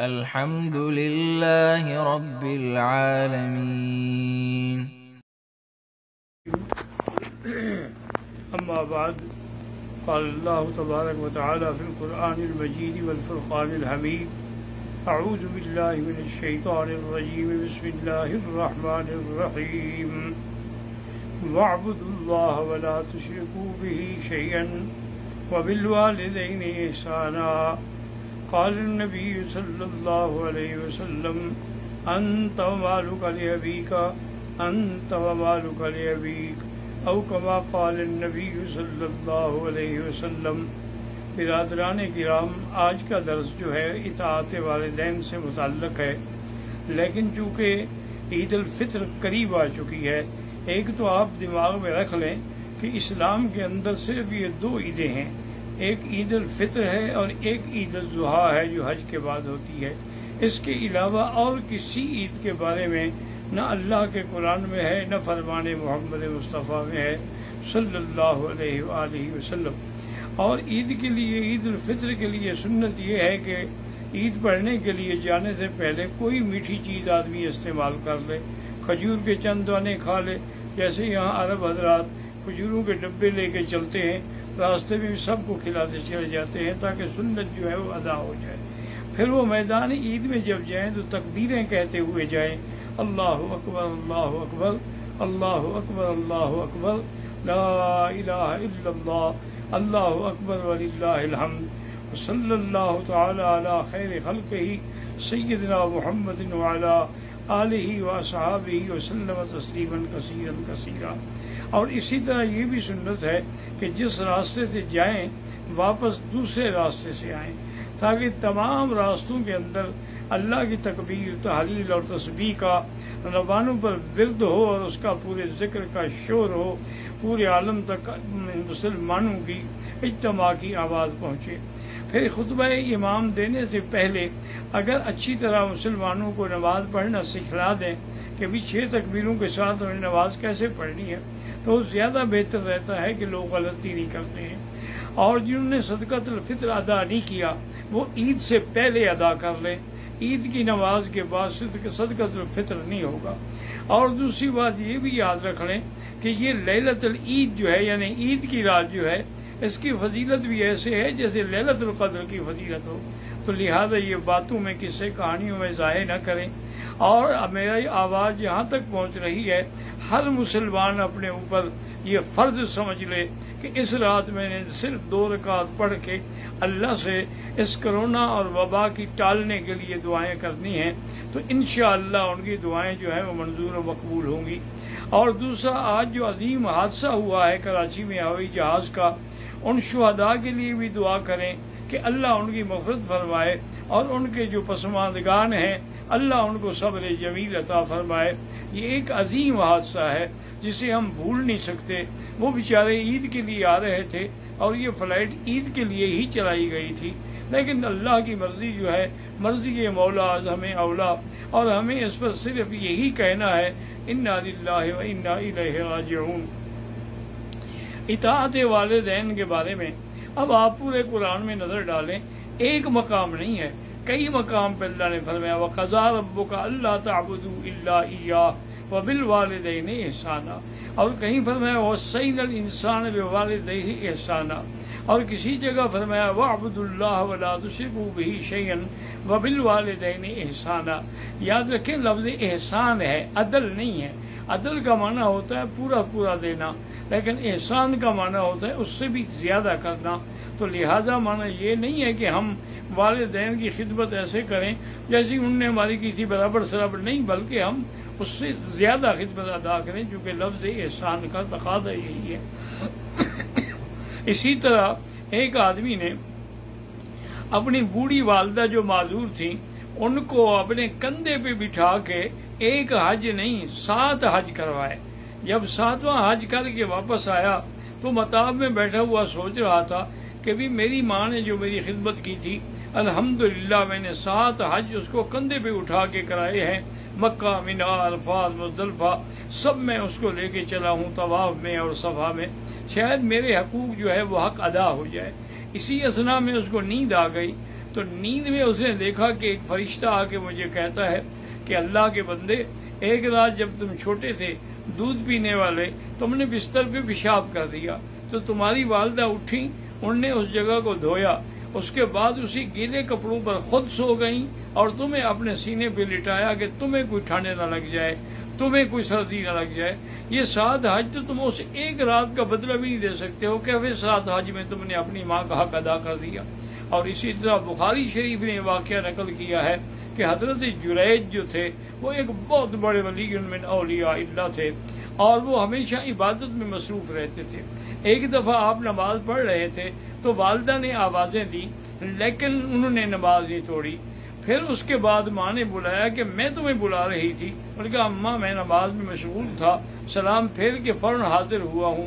الحمد لله رب العالمين. أما بعد، قال الله تبارك وتعالى في القرآن المجيد والفرقان الحميد: أعوذ بالله من الشيطان الرجيم، بسم الله الرحمن الرحيم. واعبدوا الله ولا تشركوا به شيئا وبالوالدين إحسانا. قال النبي صلى الله عليه وسلم: أنت ومالك لأبيك، أنت ومالك لأبيك، او كما قال النبی صلی اللہ علیہ وسلم. برادران کرام، آج کا درس جو ہے اطاعت والدین سے متعلق ہے، لیکن چونکہ عید الفطر قریب آ چکی ہے، ایک تو آپ دماغ میں رکھ لیں کہ اسلام کے اندر صرف یہ دو عیدیں ہیں، ایک عید الفطر ہے اور ایک عید الاضحیٰ ہے جو حج کے بعد ہوتی ہے. اس کے علاوہ اور کسی عید کے بارے میں نہ اللہ کے قرآن میں ہے، نہ فرمان محمد مصطفیٰ میں ہے صلی اللہ علیہ وآلہ وسلم. اور عید کے لیے، عید الفطر کے لیے سنت یہ ہے کہ عید پڑھنے کے لیے جانے سے پہلے کوئی میٹھی چیز آدمی استعمال کر لے، کھجور کے چند دانے کھا لے. جیسے یہاں عرب حضرات کھجوروں کے ڈبے لے کے چلتے ہیں، راستے میں بھی سب کو کھلاتے چلے جاتے ہیں تاکہ سنت جو ہے وہ ادا ہو جائے. پھر وہ میدان عید میں جب جائیں تو تکبیریں کہتے ہوئے جائیں: اللہ اکبر، اللہ اکبر، اللہ اکبر، اللہ اکبر، لا الہ الا اللہ، اللہ اکبر وللہ الحمد، صلی اللہ تعالی علی خیر خلقہ سیدنا محمد وعلی آلہ واصحابہ وسلم تسلیما کثیرا کثیرا. اور اسی طرح یہ بھی سنت ہے کہ جس راستے سے جائیں واپس دوسرے راستے سے آئیں، تاکہ تمام راستوں کے اندر اللہ کی تکبیر، تحلیل اور تسبیح کا زبانوں پر ورد ہو اور اس کا پورے ذکر کا شور ہو، پورے عالم تک مسلمانوں کی اجتماع کی آواز پہنچے. پھر خطبہ امام دینے سے پہلے اگر اچھی طرح مسلمانوں کو نماز پڑھنا سکھلا دیں کہ بھی 6 تکبیروں کے ساتھ انہیں نماز کیسے پڑھنی ہے، تو زیادہ بہتر رہتا ہے کہ لوگ غلطی نہیں کرتے ہیں. اور جنہوں نے صدقۃ الفطر ادا نہیں کیا وہ عید سے پہلے ادا کر لیں، عید کی نماز کے بعد صدقۃ الفطر نہیں ہوگا. اور دوسری بات یہ بھی یاد رکھ لیں کہ یہ لیلۃ العید جو ہے، یعنی عید کی رات جو ہے، اس کی فضیلت بھی ایسے ہے جیسے لیلۃ القدر کی فضیلت ہو. تو لہذا یہ باتوں میں، قصے کہانیوں میں ضائع نہ کریں. اور میری آواز یہاں تک پہنچ رہی ہے، ہر مسلمان اپنے اوپر یہ فرض سمجھ لے کہ اس رات میں نے صرف 2 رکعت پڑھ کے اللہ سے اس کرونا اور وبا کی ٹالنے کے لیے دعائیں کرنی ہیں، تو انشاءاللہ ان کی دعائیں جو ہیں وہ منظور و مقبول ہوں گی. اور دوسرا، آج جو عظیم حادثہ ہوا ہے کراچی میں ہوائی جہاز کا، ان شہداء کے لیے بھی دعا کریں کہ اللہ ان کی مغفرت فرمائے، اور ان کے جو پسماندگان ہیں اللہ ان کو صبر جمیل عطا فرمائے. یہ ایک عظیم حادثہ ہے جسے ہم بھول نہیں سکتے. وہ بیچارے عید کے لیے آ رہے تھے اور یہ فلائٹ عید کے لیے ہی چلائی گئی تھی، لیکن اللہ کی مرضی جو ہے، مرضی مولا ہمیں اولا، اور ہمیں اس پر صرف یہی کہنا ہے: انا للہ و انا الیہ راجعون. اطاعت والدین کے بارے میں اب آپ پورے قرآن میں نظر ڈالیں، ایک مقام نہیں ہے، کئی مقام پہ اللہ نے فرمایا: وَقَضَىٰ رَبُّكَ أَلَّا تَعْبُدُوا إِلَّا إِيَّاهُ وَبِالْوَالِدَيْنِ إِحْسَانًا، اور کہیں فرمایا وَوَصَّيْنَا الْإِنسَانَ بِوَالِدَيْهِ إِحْسَانًا، اور کسی جگہ فرمایا وَاعْبُدُوا اللَّهَ وَلَا تُشْرِكُوا بِهِ شَيْئًا وَبِالْوَالِدَيْنِ إِحْسَانًا. یاد رکھیں لفظ احسان ہے، عدل نہیں ہے. عدل کا معنی ہوتا ہے پورا پورا دینا، لیکن احسان کا معنی ہوتا ہے اس سے بھی زیادہ کرنا. تو لہذا معنی یہ نہیں ہے کہ ہم والدین کی خدمت ایسے کریں جیسی انہوں نے ہماری کی تھی، برابر سرابر نہیں، بلکہ ہم اس سے زیادہ خدمت ادا کریں، چونکہ لفظ احسان کا تقاضا یہی ہے. اسی طرح ایک آدمی نے اپنی بوڑھی والدہ جو معذور تھیں ان کو اپنے کندھے پہ بٹھا کے ایک حج نہیں 7 حج کروائے. جب 7واں حج کر کے واپس آیا تو مطاف میں بیٹھا ہوا سوچ رہا تھا کہ بھی میری ماں نے جو میری خدمت کی تھی، الحمدللہ میں نے 7 حج اس کو کندھے پہ اٹھا کے کرائے ہیں. مکہ، مینا، عرفات، مزدلفہ سب میں اس کو لے کے چلا ہوں، طواف میں اور صفا میں. شاید میرے حقوق جو ہے وہ حق ادا ہو جائے. اسی اثنا میں اس کو نیند آ گئی تو نیند میں اس نے دیکھا کہ ایک فرشتہ آ کے مجھے کہتا ہے کہ اللہ کے بندے، ایک رات جب تم چھوٹے تھے دودھ پینے والے، تم نے بستر پہ پیشاب کر دیا تو تمہاری والدہ اٹھیں، انہوں نے اس جگہ کو دھویا، اس کے بعد اسی گیلے کپڑوں پر خود سو گئیں اور تمہیں اپنے سینے پہ لٹایا کہ تمہیں کوئی ٹھنڈ نہ لگ جائے، تمہیں کوئی سردی نہ لگ جائے۔ یہ 7 حج تو تم اس ایک رات کا بدلہ بھی نہیں دے سکتے ہو کہ پھر 7 حج میں تم نے اپنی ماں کا حق ادا کر دیا۔ اور اسی طرح بخاری شریف نے واقعہ نقل کیا ہے کہ حضرت جریج جو تھے وہ ایک بہت بڑے ولی من اولیاء اللہ تھے اور وہ ہمیشہ عبادت میں مصروف رہتے تھے۔ ایک دفعہ آپ نماز پڑھ رہے تھے تو والدہ نے آوازیں دی لیکن انہوں نے نماز نہیں توڑی۔ پھر اس کے بعد ماں نے بلایا کہ میں تمہیں بلا رہی تھی، انہوں نے کہا اماں میں نماز میں مشغول تھا، سلام پھیر کے فوراً حاضر ہوا ہوں۔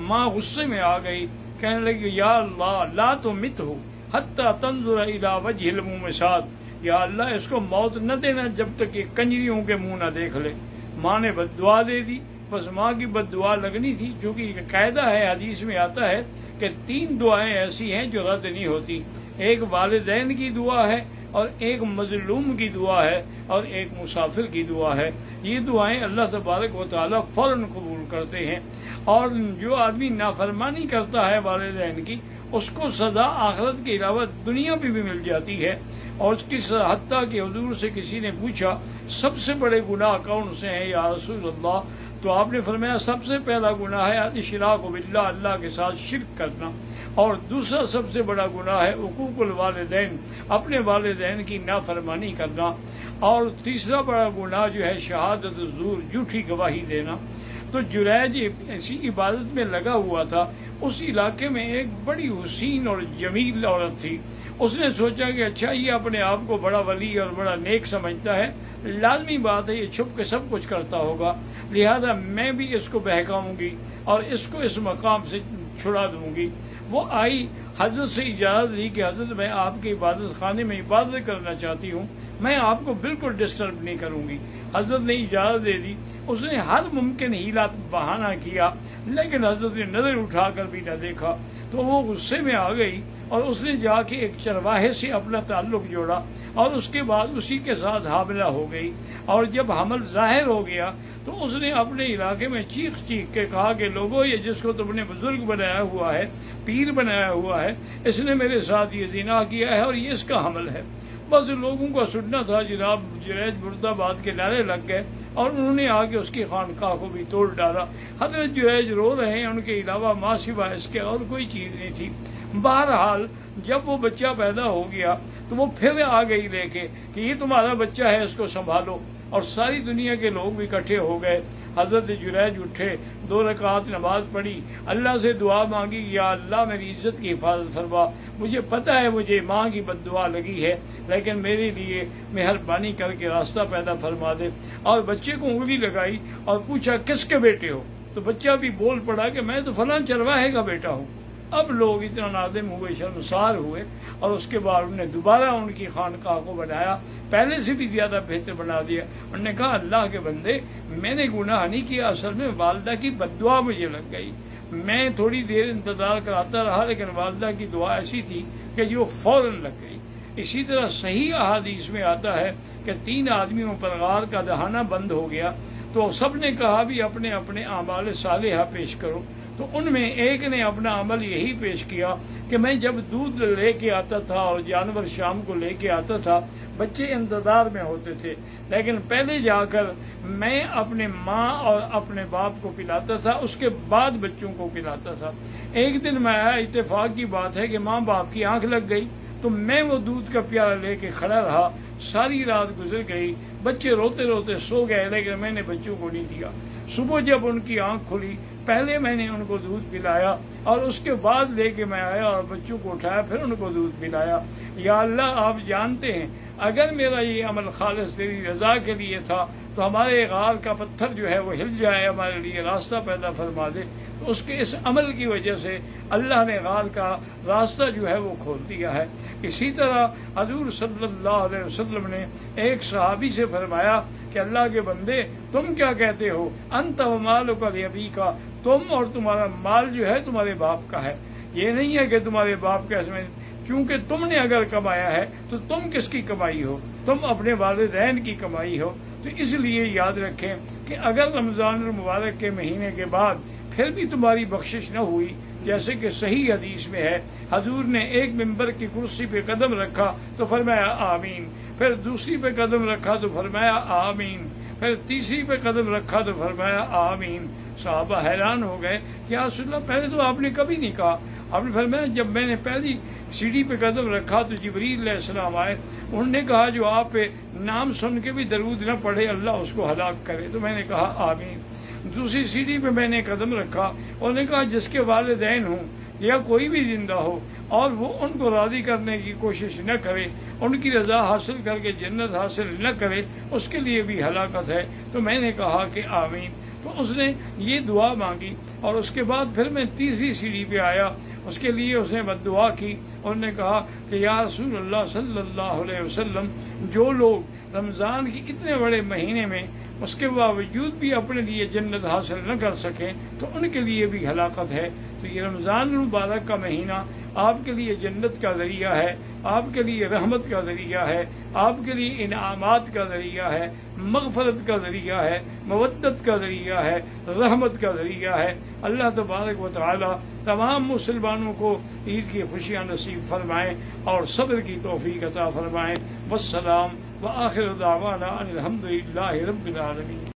ماں غصے میں آ گئی، کہنے لگی یا اللہ لا تمتہ حتی تنظر الی وجہ المومسات، یا اللہ اس کو موت نہ دینا جب تک یہ کنجریوں کے منہ نہ دیکھ لے۔ ماں نے بد دعا دے دی، بس ماں کی بد دعا لگنی تھی، کیونکہ یہ قاعدہ ہے حدیث میں آتا ہے کہ 3 دعائیں ایسی ہیں جو رد نہیں ہوتی، ایک والدین کی دعا ہے اور ایک مظلوم کی دعا ہے اور ایک مسافر کی دعا ہے۔ یہ دعائیں اللہ تبارک و تعالیٰ فوراً قبول کرتے ہیں، اور جو آدمی نافرمانی کرتا ہے والدین کی اس کو سزا آخرت کے علاوہ دنیا پہ بھی مل جاتی ہے۔ اور اس کی حتیٰ کہ حضور سے کسی نے پوچھا سب سے بڑے گناہ کون سے ہیں یا رسول اللہ، تو آپ نے فرمایا سب سے پہلا گناہ ہے اشراک باللہ، اللہ کے ساتھ شرک کرنا، اور دوسرا سب سے بڑا گناہ ہے حقوق الوالدین، اپنے والدین کی نافرمانی کرنا، اور تیسرا بڑا گناہ جو ہے شہادت الزور، جھوٹی گواہی دینا۔ تو جریج ایسی عبادت میں لگا ہوا تھا، اس علاقے میں ایک بڑی حسین اور جمیل عورت تھی۔ اس نے سوچا کہ اچھا یہ اپنے آپ کو بڑا ولی اور بڑا نیک سمجھتا ہے، لازمی بات ہے یہ چھپ کے سب کچھ کرتا ہوگا، لہذا میں بھی اس کو بہکاؤں گی اور اس کو اس مقام سے چھڑا دوں گی۔ وہ آئی، حضرت سے اجازت دی کہ حضرت میں آپ کے عبادت خانے میں عبادت کرنا چاہتی ہوں، میں آپ کو بالکل ڈسٹرب نہیں کروں گی۔ حضرت نے اجازت دے دی۔ اس نے ہر ممکن ہیلا بہانہ کیا لیکن حضرت نے نظر اٹھا کر بھی نہ دیکھا، تو وہ غصے میں آ گئی اور اس نے جا کے ایک چرواہے سے اپنا تعلق جوڑا اور اس کے بعد اسی کے ساتھ حاملہ ہو گئی، اور جب حمل ظاہر ہو گیا تو اس نے اپنے علاقے میں چیخ چیخ کے کہا کہ لوگوں یہ جس کو تم نے بزرگ بنایا ہوا ہے، پیر بنایا ہوا ہے، اس نے میرے ساتھ یہ زنا کیا ہے اور یہ اس کا حمل ہے۔ بس لوگوں کو سننا تھا، جناب جریج مرد آباد کے نعرے لگ گئے اور انہوں نے آ کے اس کی خانقاہ کو بھی توڑ ڈالا۔ حضرت جریج رو رہے ہیں، ان کے علاوہ ماں سوا اس کے اور کوئی چیز نہیں تھی۔ بہرحال جب وہ بچہ پیدا ہو گیا تو وہ پھر آ گئی لے کے کہ یہ تمہارا بچہ ہے، اس کو سنبھالو، اور ساری دنیا کے لوگ بھی اکٹھے ہو گئے۔ حضرت جریج اٹھے، 2 رکعت نماز پڑھی، اللہ سے دعا مانگی یا اللہ میری عزت کی حفاظت فرما، مجھے پتہ ہے مجھے ماں کی بد دعا لگی ہے لیکن میرے لیے مہربانی کر کے راستہ پیدا فرما دے، اور بچے کو انگلی لگائی اور پوچھا کس کے بیٹے ہو، تو بچہ بھی بول پڑا کہ میں تو فلاں چرواہے کا بیٹا ہوں۔ اب لوگ اتنا نادم ہوئے، شرمسار ہوئے، اور اس کے بعد انہوں نے دوبارہ ان کی خانقاہ کو بنایا، پہلے سے بھی زیادہ بہتر بنا دیا۔ انہوں نے کہا اللہ کے بندے میں نے گناہ نہیں کیا، اصل میں والدہ کی بد دعا مجھے لگ گئی، میں تھوڑی دیر انتظار کراتا رہا لیکن والدہ کی دعا ایسی تھی کہ جو فوراً لگ گئی۔ اسی طرح صحیح احادیث میں آتا ہے کہ 3 آدمیوں پر غار کا دہانہ بند ہو گیا تو سب نے کہا بھی اپنے اپنے اعمال صالحہ پیش کرو، تو ان میں ایک نے اپنا عمل یہی پیش کیا کہ میں جب دودھ لے کے آتا تھا اور جانور شام کو لے کے آتا تھا، بچے انتظار میں ہوتے تھے، لیکن پہلے جا کر میں اپنے ماں اور اپنے باپ کو پلاتا تھا، اس کے بعد بچوں کو پلاتا تھا۔ ایک دن میں آیا، اتفاق کی بات ہے کہ ماں باپ کی آنکھ لگ گئی تو میں وہ دودھ کا پیالہ لے کے کھڑا رہا، ساری رات گزر گئی، بچے روتے روتے سو گئے لیکن میں نے بچوں کو نہیں دیا۔ صبح جب ان کی آنکھ کھلی پہلے میں نے ان کو دودھ پلایا اور اس کے بعد لے کے میں آیا اور بچوں کو اٹھایا پھر ان کو دودھ پلایا۔ یا اللہ آپ جانتے ہیں اگر میرا یہ عمل خالص تیری رضا کے لیے تھا تو ہمارے غار کا پتھر جو ہے وہ ہل جائے، ہمارے لیے راستہ پیدا فرما دے۔ تو اس کے اس عمل کی وجہ سے اللہ نے غار کا راستہ جو ہے وہ کھول دیا ہے۔ اسی طرح حضور صلی اللہ علیہ وسلم نے ایک صحابی سے فرمایا کہ اللہ کے بندے تم کیا کہتے ہو، انت و مالک لابیک، تم اور تمہارا مال جو ہے تمہارے باپ کا ہے، یہ نہیں ہے کہ تمہارے باپ کا اس میں چونکہ تم نے اگر کمایا ہے تو تم کس کی کمائی ہو؟ تم اپنے والدین کی کمائی ہو۔ تو اس لیے یاد رکھیں کہ اگر رمضان المبارک کے مہینے کے بعد پھر بھی تمہاری بخشش نہ ہوئی، جیسے کہ صحیح حدیث میں ہے، حضور نے ایک ممبر کی کرسی پہ قدم رکھا تو فرمایا آمین، پھر دوسری پہ قدم رکھا تو فرمایا آمین، پھر تیسری پہ قدم رکھا تو فرمایا آمین۔ صحابہ حیران ہو گئے کہ یا رسول اللہ پہلے تو آپ نے کبھی نہیں کہا۔ آپ نے فرمایا جب میں نے پہلی سیڑھی پہ قدم رکھا تو جبریل علیہ السلام آئے، انہوں نے کہا جو آپ پہ نام سن کے بھی درود نہ پڑھے اللہ اس کو ہلاک کرے، تو میں نے کہا آمین۔ دوسری سیڑھی پہ میں نے قدم رکھا، انہوں نے کہا جس کے والدین ہوں یا کوئی بھی زندہ ہو اور وہ ان کو راضی کرنے کی کوشش نہ کرے، ان کی رضا حاصل کر کے جنت حاصل نہ کرے، اس کے لیے بھی ہلاکت ہے، تو میں نے کہا کہ آمین۔ تو اس نے یہ دعا مانگی اور اس کے بعد پھر میں تیسری سیڑھی پہ آیا، اس کے لیے اس نے بد دعا کی اور نے کہا کہ یا رسول اللہ صلی اللہ علیہ وسلم، جو لوگ رمضان کی اتنے بڑے مہینے میں اس کے باوجود بھی اپنے لیے جنت حاصل نہ کر سکیں تو ان کے لیے بھی ہلاکت ہے۔ تو یہ رمضان المبارک کا مہینہ آپ کے لیے جنت کا ذریعہ ہے، آپ کے لیے رحمت کا ذریعہ ہے، آپ کے لیے انعامات کا ذریعہ ہے، مغفرت کا ذریعہ ہے، مودت کا ذریعہ ہے، رحمت کا ذریعہ ہے۔ اللہ تبارک و تعالی تمام مسلمانوں کو عید کی خوشیاں نصیب فرمائیں اور صبر کی توفیق عطا فرمائیں۔ والسلام وآخر دعوانا ان الحمد للہ رب العالمین۔